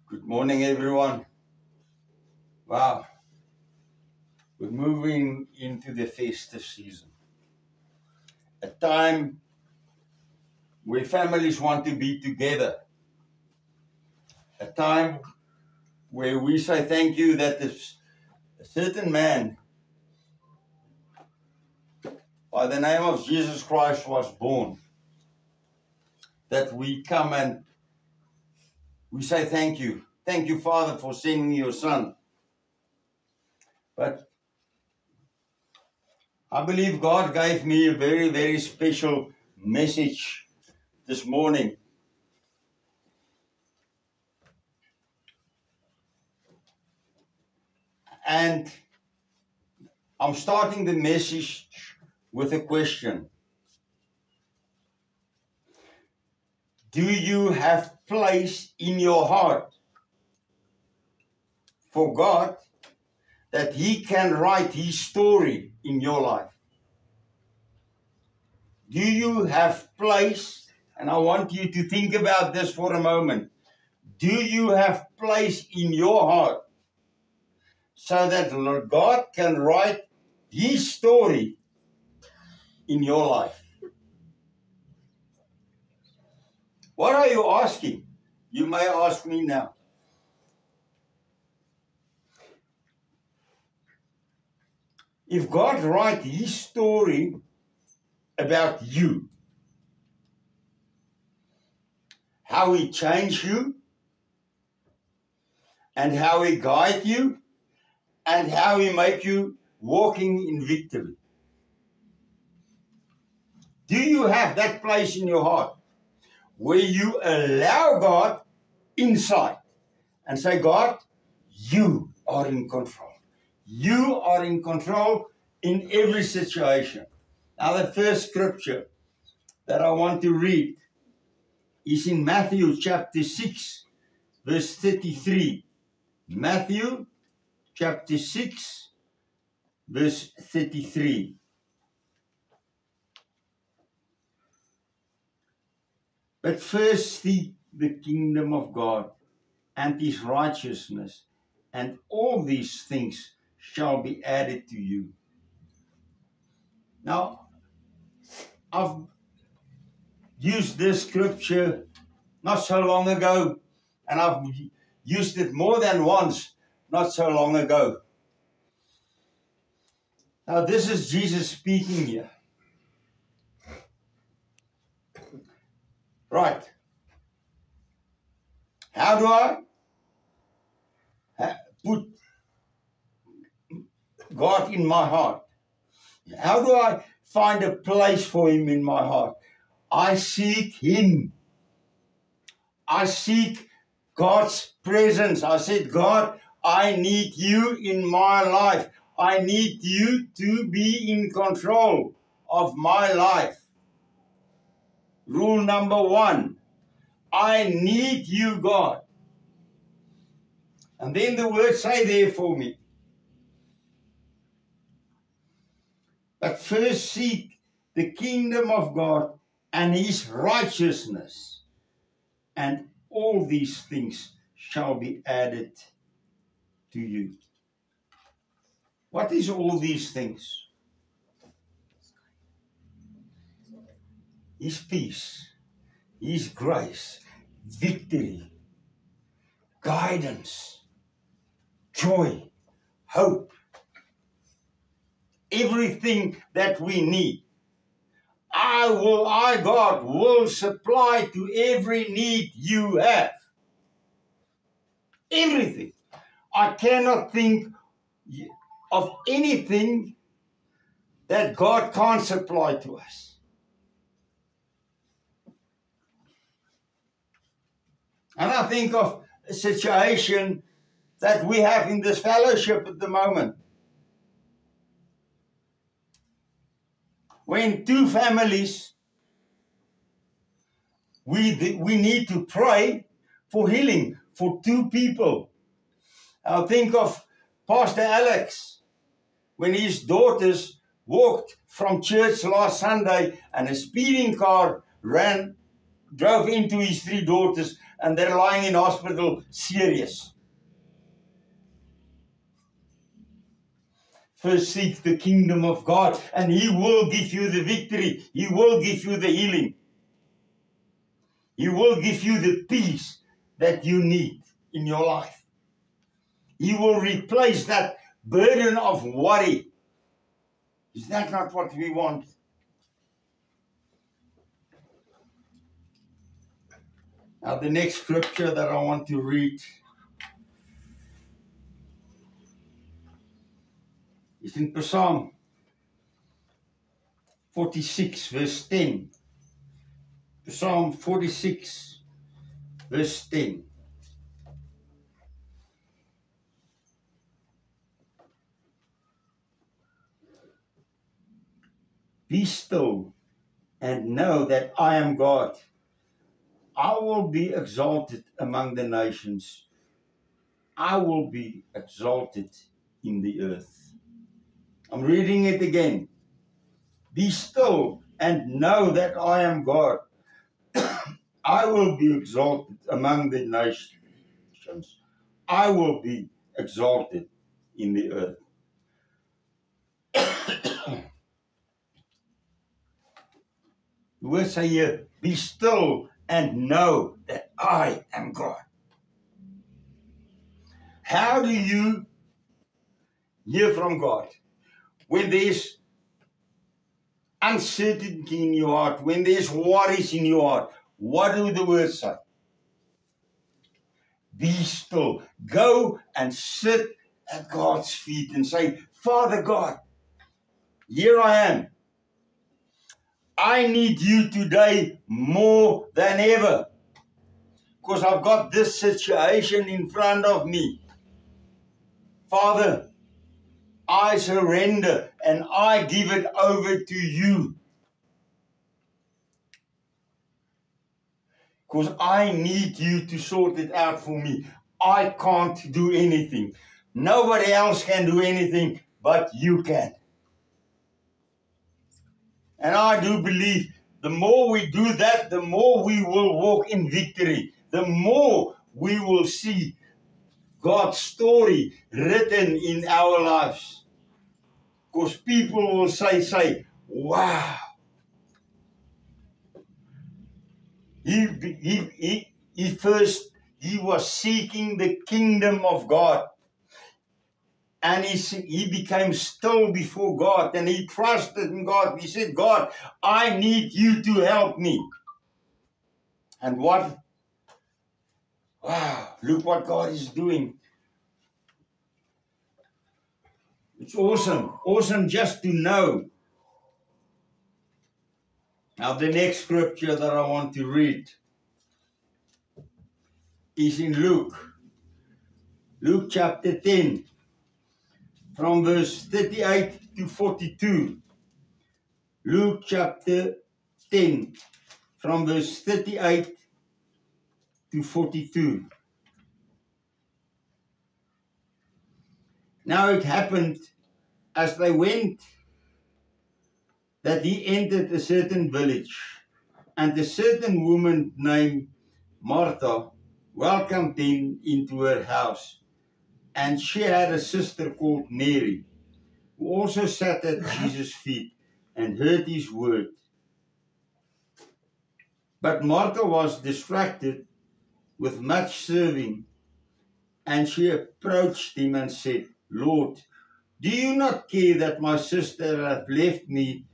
Good morning, everyone. Wow, we're moving into the festive season, a time where families want to be together, a time where we say thank you that a certain man by the name of Jesus Christ was born, that we come and we say thank you. Thank you, Father, for sending your Son. But I believe God gave me a very, very special message this morning. And I'm starting the message with a question. Do you have place in your heart for God that He can write His story in your life? Do you have place? And I want you to think about this for a moment. Do you have place in your heart so that God can write His story in your life? What are you asking? You may ask me now. If God writes His story about you, how He changed you, and how He guide you, and how He make you walking in victory. Do you have that place in your heart where you allow God inside and say, God, you are in control. You are in control in every situation. Now the first scripture that I want to read is in Matthew chapter 6, verse 33. Matthew chapter 6, verse 33. But first seek the kingdom of God and His righteousness, and all these things shall be added to you. Now, I've used this scripture not so long ago, and I've used it more than once not so long ago. Now, this is Jesus speaking here. Right. How do I put God in my heart? How do I find a place for Him in my heart? I seek Him. I seek God's presence. I said, God, I need you in my life. I need you to be in control of my life. Rule number 1, I need you, God. And then the words say there for me. But first seek the kingdom of God and His righteousness, and all these things shall be added to you. What is all these things? His peace, His grace, victory, guidance, joy, hope, everything that we need. God, will supply to every need you have. Everything. I cannot think of anything that God can't supply to us. And I think of a situation that we have in this fellowship at the moment. When two families, we need to pray for healing for two people. I think of Pastor Alex, when his daughters walked from church last Sunday and a speeding car ran drove into his 3 daughters and they're lying in hospital serious. First seek the kingdom of God and He will give you the victory. He will give you the healing. He will give you the peace that you need in your life. He will replace that burden of worry. Is that not what we want? Now the next scripture that I want to read is in Psalm 46 verse 10. Psalm 46 verse 10. Be still and know that I am God. I will be exalted among the nations. I will be exalted in the earth. I'm reading it again. Be still and know that I am God. I will be exalted among the nations. I will be exalted in the earth. The words say here, be still and know that I am God. How do you hear from God? When there's uncertainty in your heart, when there's worries in your heart, what do the words say? Be still. Go and sit at God's feet and say, Father God, here I am. I need you today more than ever because I've got this situation in front of me. Father, I surrender and I give it over to you because I need you to sort it out for me. I can't do anything. Nobody else can do anything, but you can. And I do believe the more we do that, the more we will walk in victory. The more we will see God's story written in our lives. Because people will say, wow. He was seeking the kingdom of God. And he became still before God and he trusted in God. He said, God, I need you to help me. And what? Wow, look what God is doing. It's awesome. Awesome just to know. Now the next scripture that I want to read is in Luke. Luke chapter 10. From verse 38 to 42. Luke chapter 10. From verse 38 to 42. Now it happened as they went that he entered a certain village, and a certain woman named Martha welcomed him into her house. And she had a sister called Mary, who also sat at Jesus' feet and heard his word. But Martha was distracted with much serving, and she approached him and said, Lord, do you not care that my sister hath left me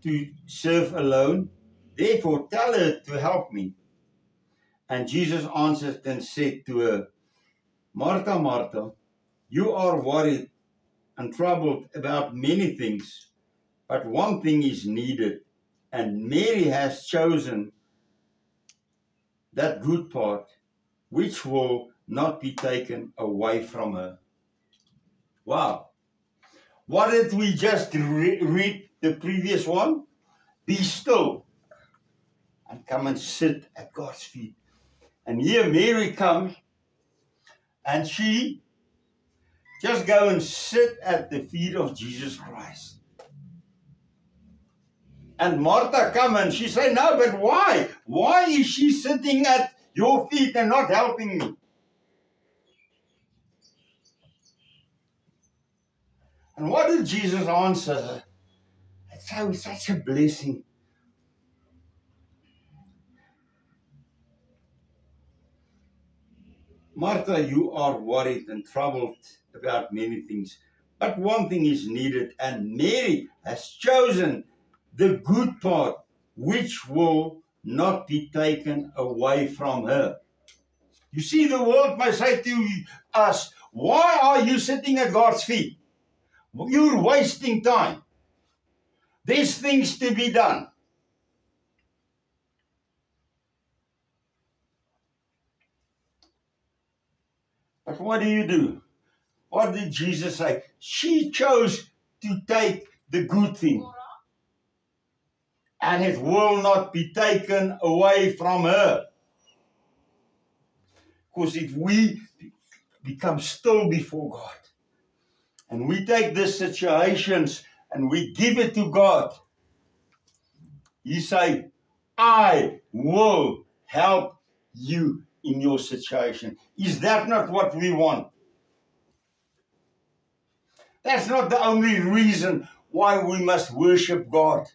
to serve alone? Therefore tell her to help me. And Jesus answered and said to her, Martha, Martha, you are worried and troubled about many things, but one thing is needed, and Mary has chosen that good part, which will not be taken away from her. Wow. What did we just read the previous one? Be still and come and sit at God's feet. And here Mary comes and she just go and sit at the feet of Jesus Christ. And Martha come and she say, no, but why? Why is she sitting at your feet and not helping me? And what did Jesus answer her? It's such a blessing. Martha, you are worried and troubled about many things, but one thing is needed, and Mary has chosen the good part, which will not be taken away from her. You see, the world may say to us, why are you sitting at God's feet? You're wasting time. There's things to be done. But what do? What did Jesus say? She chose to take the good thing. And it will not be taken away from her. Because if we become still before God, and we take these situations and we give it to God, He say, I will help you in your situation. Is that not what we want? That's not the only reason why we must worship God.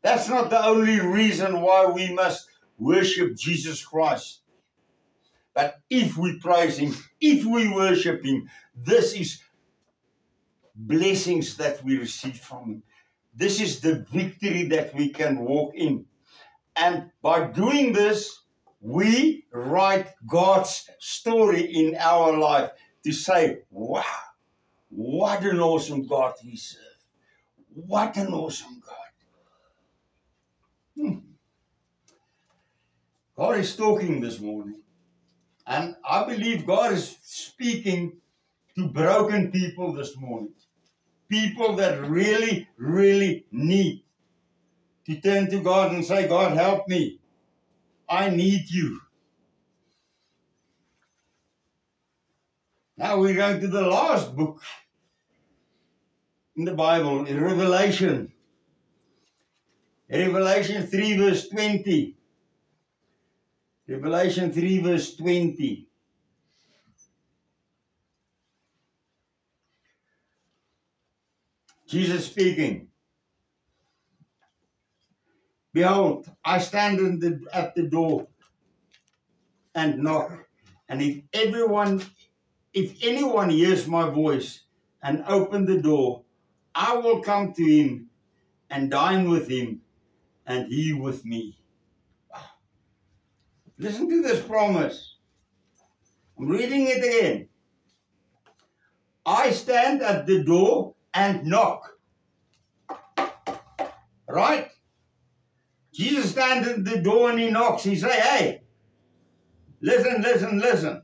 That's not the only reason why we must worship Jesus Christ. But if we praise Him, if we worship Him, this is blessings that we receive from Him. This is the victory that we can walk in. And by doing this, we write God's story in our life to say, wow, what an awesome God we serve. What an awesome God. God is talking this morning. And I believe God is speaking to broken people this morning. People that really, really need to turn to God and say, God, help me. I need you. Now we're going to the last book in the Bible, in Revelation. Revelation 3 verse 20. Revelation 3 verse 20. Jesus speaking. Behold, I stand at the door and knock. And if anyone hears my voice and open the door, I will come to him and dine with him and he with me. Listen to this promise. I'm reading it again. I stand at the door and knock. Right? Jesus stands at the door and he knocks. He say, hey, listen, listen, listen.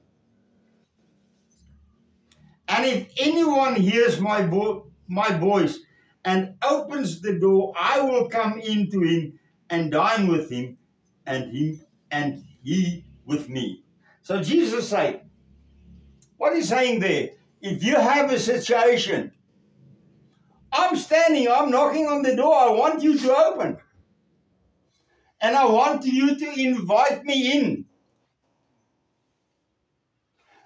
And if anyone hears my voice and opens the door, I will come into him and dine with him and he with me. So Jesus said, what he's saying there, if you have a situation, I'm standing, I'm knocking on the door, I want you to open. And I want you to invite me in.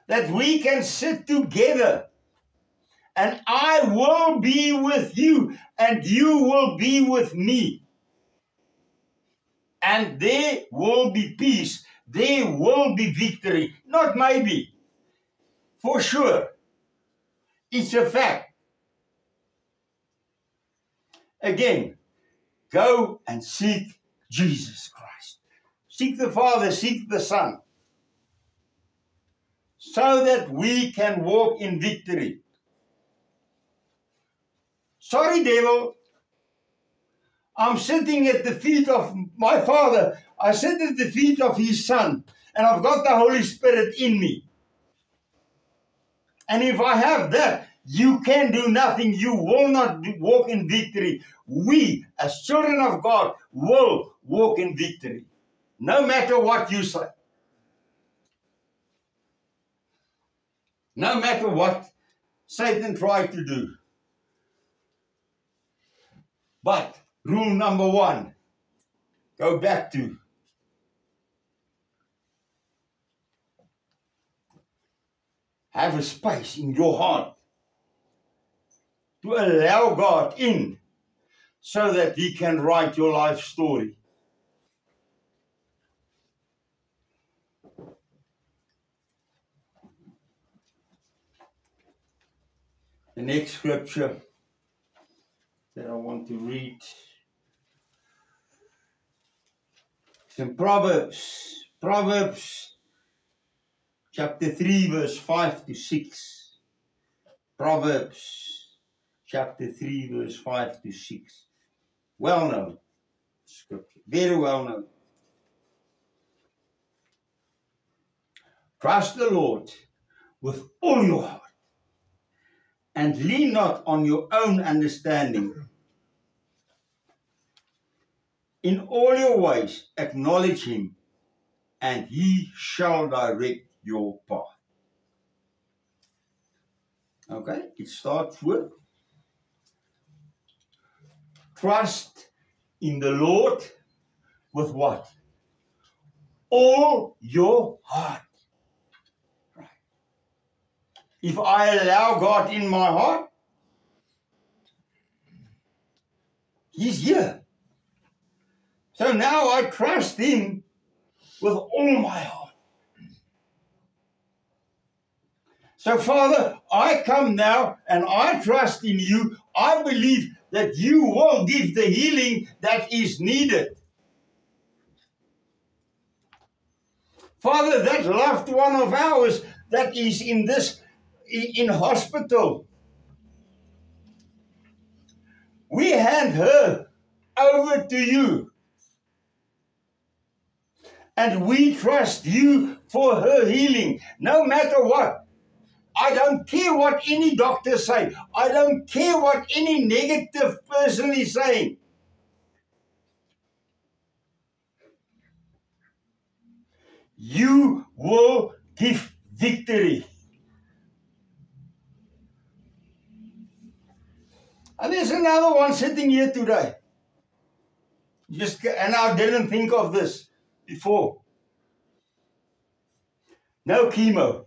That we can sit together. And I will be with you. And you will be with me. And there will be peace. There will be victory. Not maybe. For sure. It's a fact. Again, go and seek Jesus Christ. Seek the Father, seek the Son. So that we can walk in victory. Sorry, devil. I'm sitting at the feet of my Father. I sit at the feet of His Son. And I've got the Holy Spirit in me. And if I have that, you can do nothing. You will not walk in victory. We, as children of God, will walk in victory. No matter what you say. No matter what Satan tried to do. But rule number 1, go back to have a space in your heart to allow God in so that He can write your life story. The next scripture that I want to read is in Proverbs. Proverbs chapter 3 verse 5 to 6. Proverbs chapter 3 verse 5 to 6. Well known scripture. Very well known. Trust the Lord with all your heart and lean not on your own understanding. In all your ways acknowledge Him, and He shall direct your path. Okay, it starts with trust in the Lord with what? All your heart. Right. If I allow God in my heart, He's here. So now I trust Him with all my heart. So Father, I come now and I trust in You. I believe that You will give the healing that is needed. Father, that loved one of ours that is in hospital, we hand her over to You. And we trust You for her healing, no matter what. I don't care what any doctor say. I don't care what any negative person is saying. You will give victory. And there's another one sitting here today. And I didn't think of this before. No chemo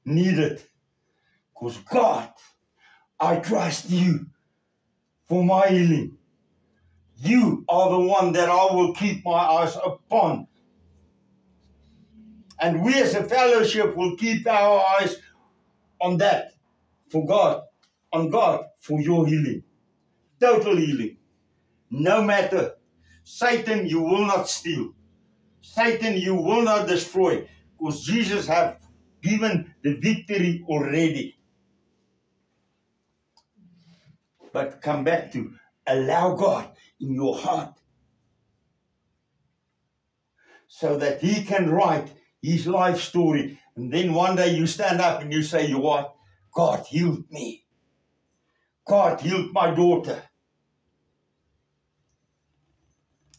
needed. Because God, I trust You for my healing. You are the one that I will keep my eyes upon. And we as a fellowship will keep our eyes on that. For God, on God, for Your healing. Total healing. No matter. Satan, you will not steal. Satan, you will not destroy. Because Jesus has given the victory already. But come back to allow God in your heart. So that He can write His life story. And then one day you stand up and you say, you what? God healed me. God healed my daughter.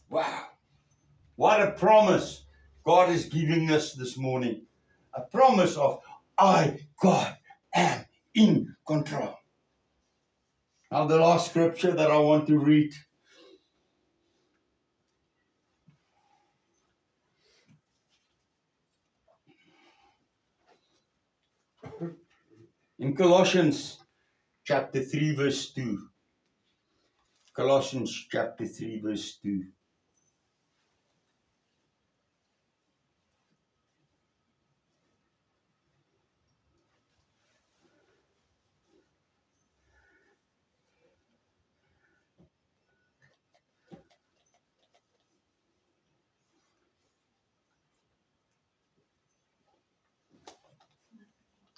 Wow. What a promise God is giving us this morning. A promise of, I, God, am in control. Now the last scripture that I want to read. In Colossians chapter 3 verse 2. Colossians chapter 3 verse 2.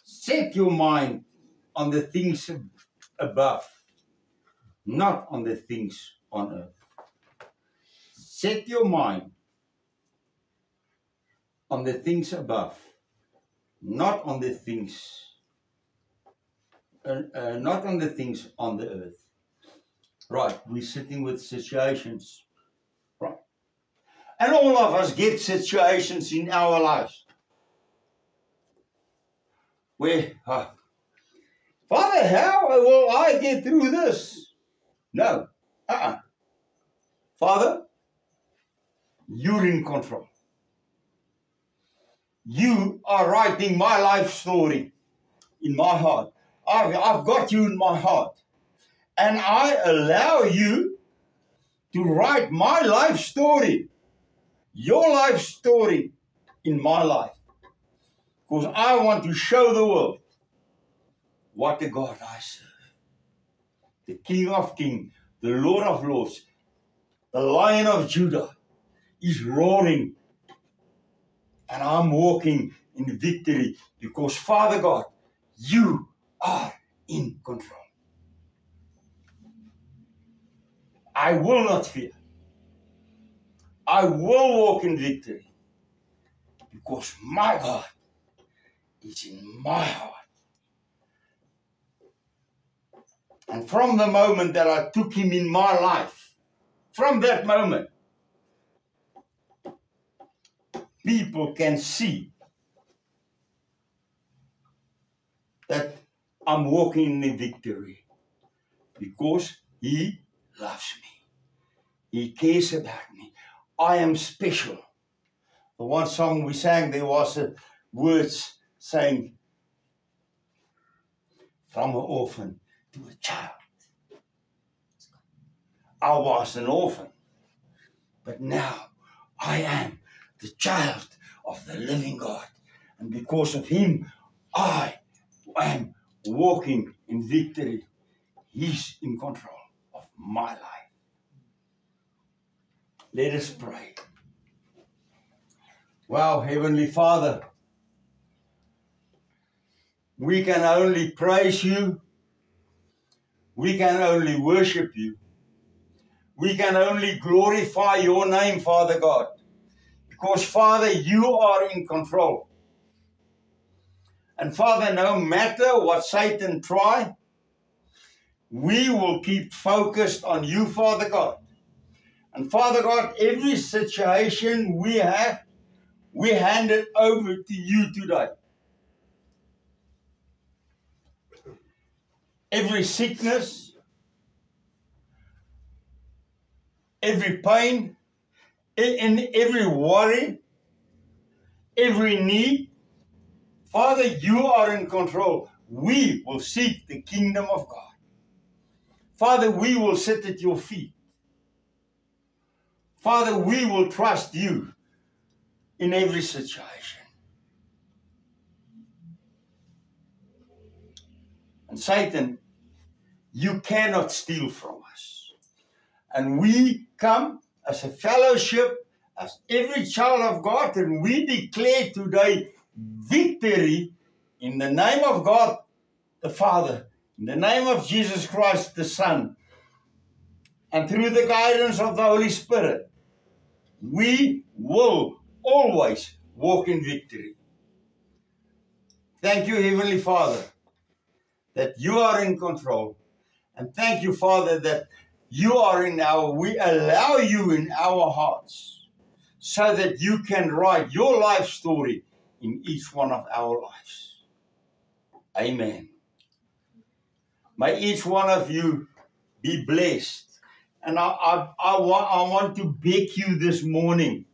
Set your mind on the things above, not on the things on earth. Set your mind on the things above, not on the things, not on the things on the earth. Right, we're sitting with situations, right? And all of us get situations in our lives where, Father, how will I get through this? No. Father, you're in control. You are writing my life story in my heart. I've got you in my heart. And I allow you to write my life story, your life story in my life. Because I want to show the world what a God I serve. The King of Kings, the Lord of Lords, the Lion of Judah is roaring. And I'm walking in victory because, Father God, you are in control. I will not fear. I will walk in victory because my God is in my heart. And from the moment that I took him in my life, from that moment, people can see that I'm walking in victory because he loves me. He cares about me. I am special. The one song we sang, there was words saying, from an orphan to a child. I was an orphan, but now I am the child of the living God. And because of him, I am walking in victory. He's in control of my life. Let us pray. Wow, Heavenly Father, we can only praise you. We can only worship you. We can only glorify your name, Father God. Because, Father, you are in control. And, Father, no matter what Satan tries, we will keep focused on you, Father God. And, Father God, every situation we have, we hand it over to you today. Every sickness, every pain, in every worry, every need, Father, you are in control. We will seek the kingdom of God. Father, we will sit at your feet. Father, we will trust you in every situation. And Satan, you cannot steal from us. And we come as a fellowship, as every child of God, and we declare today victory in the name of God the Father, in the name of Jesus Christ the Son, and through the guidance of the Holy Spirit, we will always walk in victory. Thank you, Heavenly Father, that you are in control. And thank you, Father, that you are we allow you in our hearts so that you can write your life story in each one of our lives. Amen. May each one of you be blessed. And I want to beg you this morning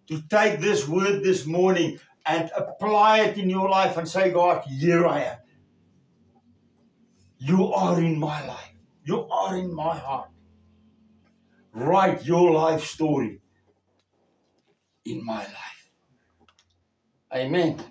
to take this word this morning and apply it in your life and say, God, here I am. You are in my life. You are in my heart. Write your life story in my life. Amen.